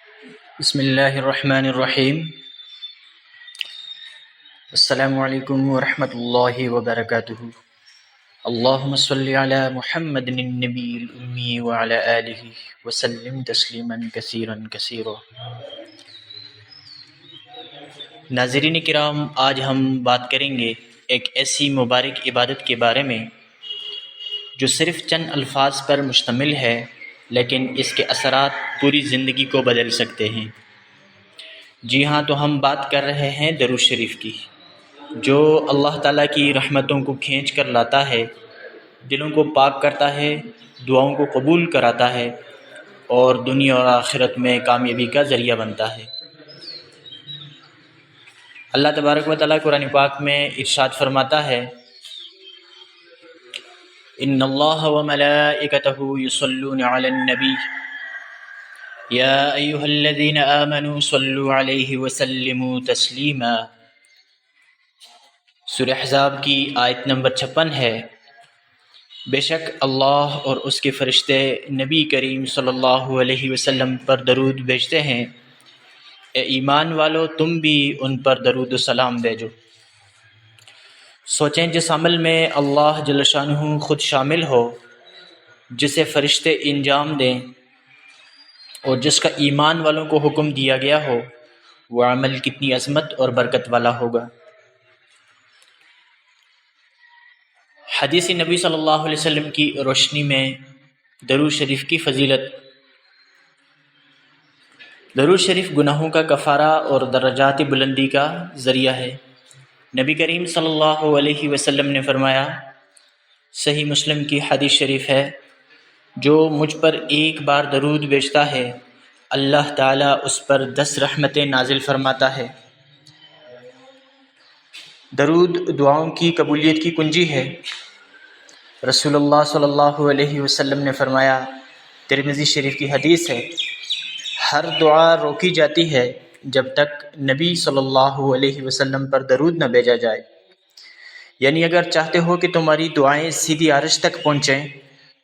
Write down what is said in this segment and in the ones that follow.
بسم اللہ الرحمن الرحیم۔ السلام علیکم ورحمۃ اللہ وبرکاتہ۔ اللہم صلی علی محمد النبی الامی وعلی آلہ وسلم تسلیما کثیرا کثیرا۔ ناظرین کرام، آج ہم بات کریں گے ایک ایسی مبارک عبادت کے بارے میں جو صرف چند الفاظ پر مشتمل ہے، لیکن اس کے اثرات پوری زندگی کو بدل سکتے ہیں۔ جی ہاں، تو ہم بات کر رہے ہیں درود شریف کی، جو اللہ تعالیٰ کی رحمتوں کو کھینچ کر لاتا ہے، دلوں کو پاک کرتا ہے، دعاؤں کو قبول کراتا ہے اور دنیا اور آخرت میں کامیابی کا ذریعہ بنتا ہے۔ اللہ تبارک و تعالیٰ قرآن پاک میں ارشاد فرماتا ہے، ان اللہ وملائکتہ یصلون علی النبی یا ایہا الذین آمنوا صلوا علیہ وسلموا تسلیما۔ سورہ احزاب کی آیت نمبر 56 ہے، بے شک اللہ اور اس کے فرشتے نبی کریم صلی اللہ علیہ وسلم پر درود بھیجتے ہیں، اے ایمان والو تم بھی ان پر درود و سلام بھیجو۔ سوچیں، جس عمل میں اللہ جل شانہ خود شامل ہو، جسے فرشتے انجام دیں اور جس کا ایمان والوں کو حکم دیا گیا ہو، وہ عمل کتنی عظمت اور برکت والا ہوگا۔ حدیث نبی صلی اللہ علیہ وسلم کی روشنی میں درود شریف کی فضیلت۔ درود شریف گناہوں کا کفارہ اور درجات بلندی کا ذریعہ ہے۔ نبی کریم صلی اللہ علیہ وسلم نے فرمایا، صحیح مسلم کی حدیث شریف ہے، جو مجھ پر ایک بار درود بھیجتا ہے، اللہ تعالیٰ اس پر 10 رحمتیں نازل فرماتا ہے۔ درود دعاؤں کی قبولیت کی کنجی ہے۔ رسول اللہ صلی اللہ علیہ وسلم نے فرمایا، ترمذی شریف کی حدیث ہے، ہر دعا روکی جاتی ہے جب تک نبی صلی اللہ علیہ وسلم پر درود نہ بھیجا جائے۔ یعنی اگر چاہتے ہو کہ تمہاری دعائیں سیدھی عرش تک پہنچیں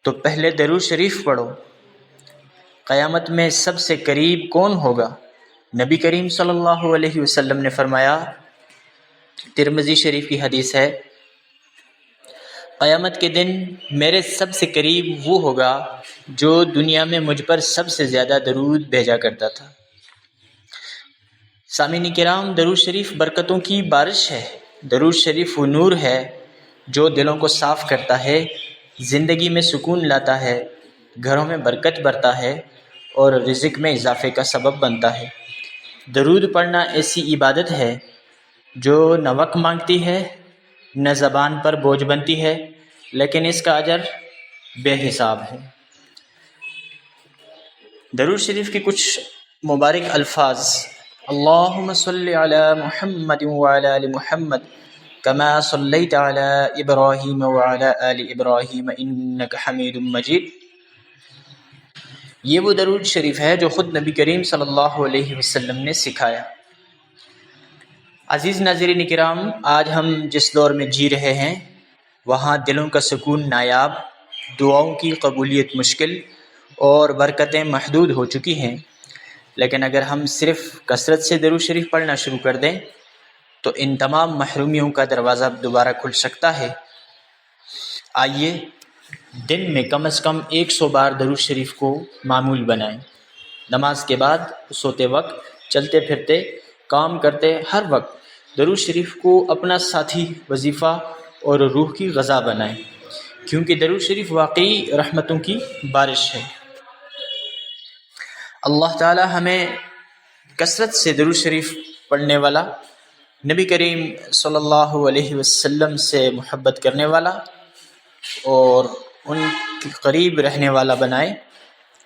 تو پہلے درود شریف پڑھو۔ قیامت میں سب سے قریب کون ہوگا؟ نبی کریم صلی اللہ علیہ وسلم نے فرمایا، ترمذی شریف کی حدیث ہے، قیامت کے دن میرے سب سے قریب وہ ہوگا جو دنیا میں مجھ پر سب سے زیادہ درود بھیجا کرتا تھا۔ سامعین کرام، درود شریف برکتوں کی بارش ہے۔ درود شریف وہ نور ہے جو دلوں کو صاف کرتا ہے، زندگی میں سکون لاتا ہے، گھروں میں برکت برتا ہے اور رزق میں اضافے کا سبب بنتا ہے۔ درود پڑھنا ایسی عبادت ہے جو نہ وقت مانگتی ہے، نہ زبان پر بوجھ بنتی ہے، لیکن اس کا اجر بے حساب ہے۔ درود شریف کے کچھ مبارک الفاظ، اللہم صلی علی محمد وعلی آل محمد کما صلیت علی ابراہیم وعلی آل ابراہیم انک حمید مجید۔ یہ وہ درود شریف ہے جو خود نبی کریم صلی اللہ علیہ وسلم نے سکھایا۔ عزیز ناظرین کرام، آج ہم جس دور میں جی رہے ہیں وہاں دلوں کا سکون نایاب، دعاؤں کی قبولیت مشکل اور برکتیں محدود ہو چکی ہیں، لیکن اگر ہم صرف کثرت سے درود شریف پڑھنا شروع کر دیں تو ان تمام محرومیوں کا دروازہ دوبارہ کھل سکتا ہے۔ آئیے دن میں کم از کم 100 بار درود شریف کو معمول بنائیں۔ نماز کے بعد، سوتے وقت، چلتے پھرتے، کام کرتے، ہر وقت درود شریف کو اپنا ساتھی وظیفہ اور روح کی غذا بنائیں، کیونکہ درود شریف واقعی رحمتوں کی بارش ہے۔ اللہ تعالی ہمیں کثرت سے درود شریف پڑھنے والا، نبی کریم صلی اللہ علیہ وسلم سے محبت کرنے والا اور ان کے قریب رہنے والا بنائے،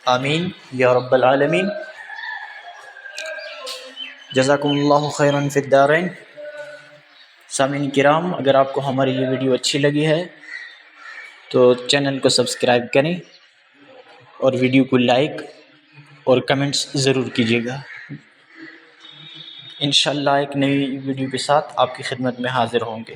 آمین یا رب العالمین۔ جزاکم اللہ خیراً فی الدارین۔ سامعین کرام، اگر آپ کو ہماری یہ ویڈیو اچھی لگی ہے تو چینل کو سبسکرائب کریں اور ویڈیو کو لائک اور کمنٹس ضرور کیجیے گا۔ انشاءاللہ ایک نئی ویڈیو کے ساتھ آپ کی خدمت میں حاضر ہوں گے۔